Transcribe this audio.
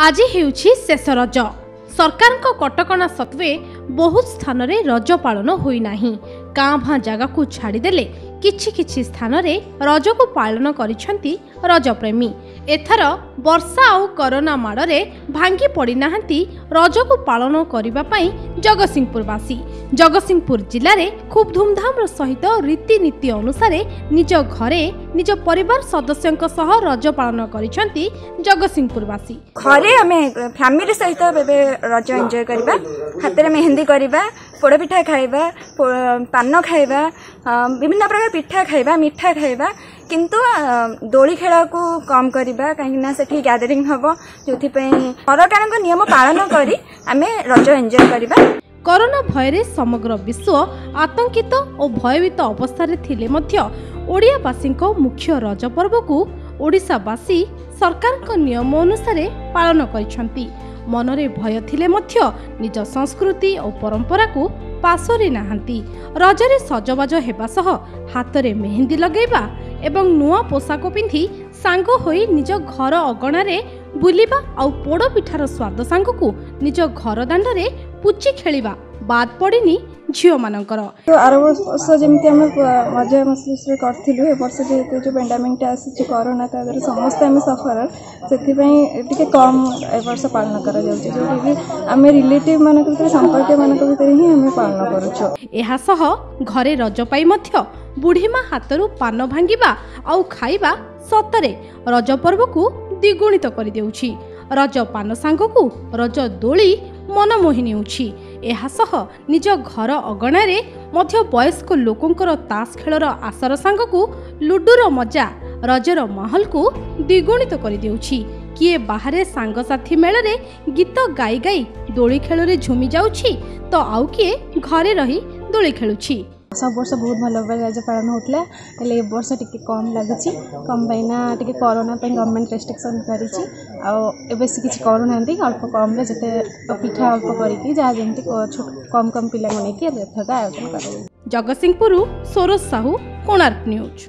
आज हेउछि शेष रज। सरकार कटकणा सत्वे बहुत स्थान रे रज पालन होई नाही। कां भां जगह को छाड़देले किछि किछि स्थान रे रज को पालन करिसेंती रजप्रेमी। एथर वर्षा आउ कोरोना माड़े भांगी पड़ी नाहंती रज को पालन करिबा पई जगतसिंहपुरवासी। जगतसिंहपुर जिले में खूब धूमधाम सहित रीतिनीति अनुसार निज घरे निज परिवार सदस्यों सह रज पालन करिसेंती जगतसिंहपुरवासी। घरे आमे फैमिली सहित रज एंजॉय करबा, हाथ में मेहंदी करबा, पोड़पिठा खाइबा, पान खाइबा, विभिन्न प्रकार पिठा खाइबा, मिठा खाइबा, किंतु दोली खेल को कम करबा कहीं सेठी गैदरिंग हबो, जोथि पई सरकार नियम पालन करी आमे रज एंजॉय करबा। कोरोना भय समग्र विश्व आतंकित और भयभीत अवस्था थिले मध्य ओडियावासी मुख्य रज पर्व को ओडिशावासी सरकार नियम अनुसार पालन करिसेंती। मनरे भय थिले मध्य निज संस्कृति और परंपरा को पासोरी नाहंती। रजरे सजबाज हेबा सह हातरे मेहंदी लगेबा एवं नुआ पोशाक पिंधि सांग होई निज घर अगणारे बुलिबा आउ पोड़ पिठार स्वाद सांगकु निज घर दांडरे पुची खेलिबा बाद पड़िनी झियो मानकर। तो आर वर्ष जमती आम मजा मस्लिस करूँ ए वर्ष जेहेतु जो पेंडेमिक आसी कोरोना तादर समस्त आम सफर से कम ए वर्ष पालन कर आम रिलेटिव मान संपर्क मान भर ही आम पालन करूँ। घरे रज पाई मध्य बुढ़ीमा हाथरू पान भांगिबा आउ खाइबा सतरे रज पर्व को द्विगुणित कर देउछि। रज पान सांगकु रज दोली मनमोहिनी उछि। निज घर अगणारे मध्य वयस्क लोकंकर तास खेलर आसर सांगकु लुडुर मजा रजर माहौल को द्विगुणित कर देउछि। किए बाहरे सांगसाथी मेलरे गीत गाई गाई दोली खेल झुमी जाउछि तो आउ किए घरे रही दोली खेलुछि। सब वर्ष बहुत भल भाव रज पालन होता है, ए वर्ष टी कम लगुच कम पाइना टी कोरोना गवर्नमेंट रेस्ट्रिक्शन कर बेसी किसी करूना अल्प कम जिते पिठा अल्प करके जहाँ जमी कम कम पिला नहीं एथर आयोजन कर। जगतसिंहपुर सरोज साहू, कोणार्क न्यूज।